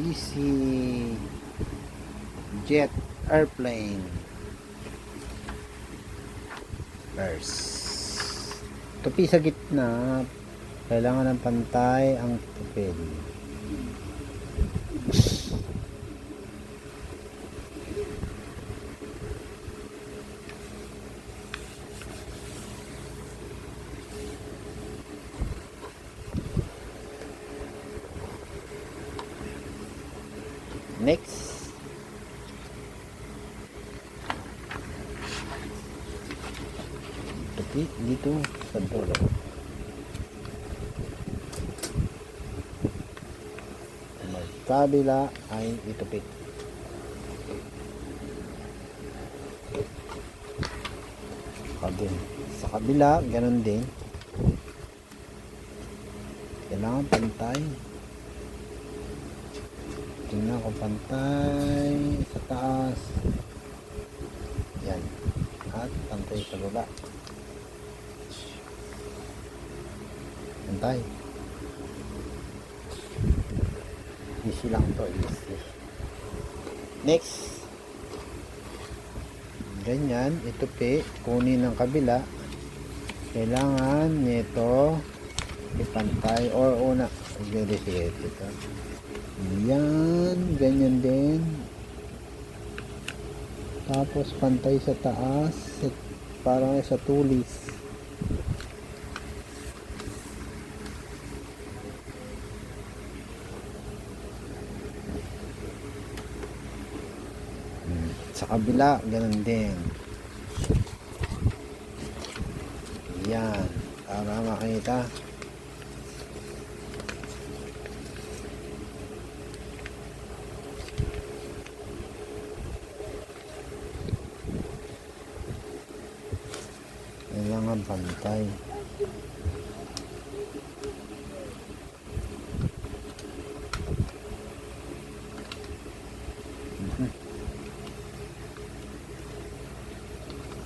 Easy Jet Airplane first. Tupi sa gitna, kailangan ng pantay ang tupil. Next, tupi dito sa dulo. Magkabila ay itupi. Sa kabila, ganun din. Kailangan pantay. Tingnan ko pantay sa taas. Yan. At pantay sa baba. Pantay. Easy lang to. Easy. Next. Ganyan. Itupi. Kunin ng kabila. Kailangan nito ipantay or una. Sige. Ito. Yan, ganyan din. Tapos pantay sa taas, parang sa tulis. Sa kabila, ganun din. Yan, para makita. Kailangan pantay.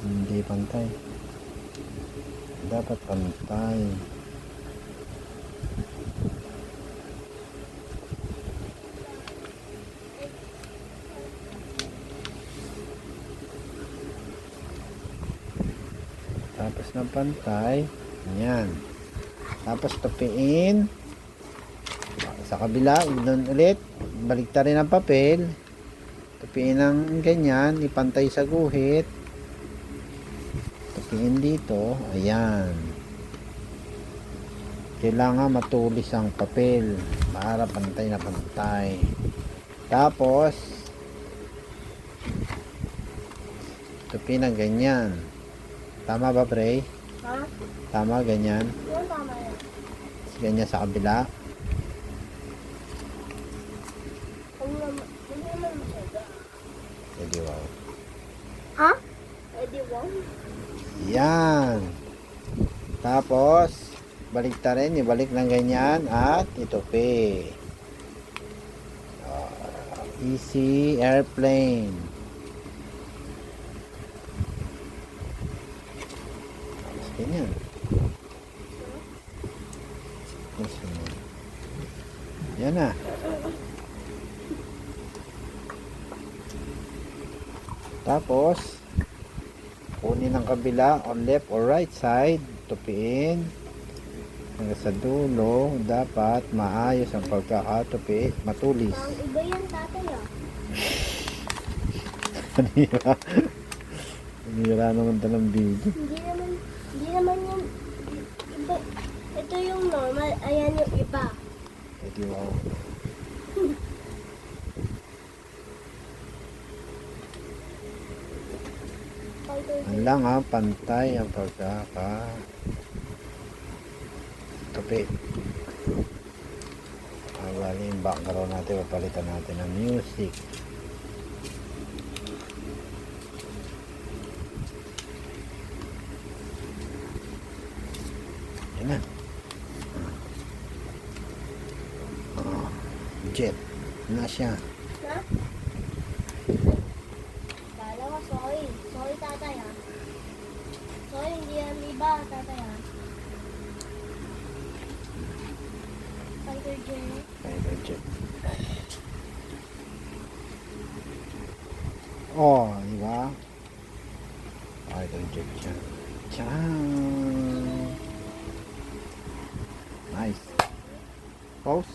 Hindi pantay. Dapat pantay. Tapos ng pantay, yan. Tapos tupiin sa kabila, doon ulit, baliktarin ang papel, tupiin ng ganyan, ipantay sa guhit, tupiin dito, ayan. Kailangan matulis ang papel para pantay na pantay. Tapos tupiin ng ganyan. Tama ba, pre? Ha? Tama, ganyan. Yung tama yan. Ganyan sa kabila. Hindi naman masyado. Pwede, wow. Ha? Pwede wow? Yan. Tapos, baliktarin. Ibalik ng ganyan at itupi. Easy Airplane. Ganyan. Yan na. Tapos kunin ng kabila on left or right side, tupiin hanggang sa dulo. Dapat maayos ang pagkakatupi, matulis. Ang iba yan, tatay ah. Nanira naman talang video. Hindi naman yung iba. Ito yung normal, ayan yung iba. Pwede, wow. Ang lang ha, pantay ang pagkakatupi. Bali yung background natin, papalitan natin ng music. Yan na. Jet na siya. Ha? Kala ko soy. Soy tatay ah. Soy, hindi yan iba tatay ah. Fighter jet. Fighter jet. Oh, di ba? Ay, ito siya. Tcharam! Nice. Pause.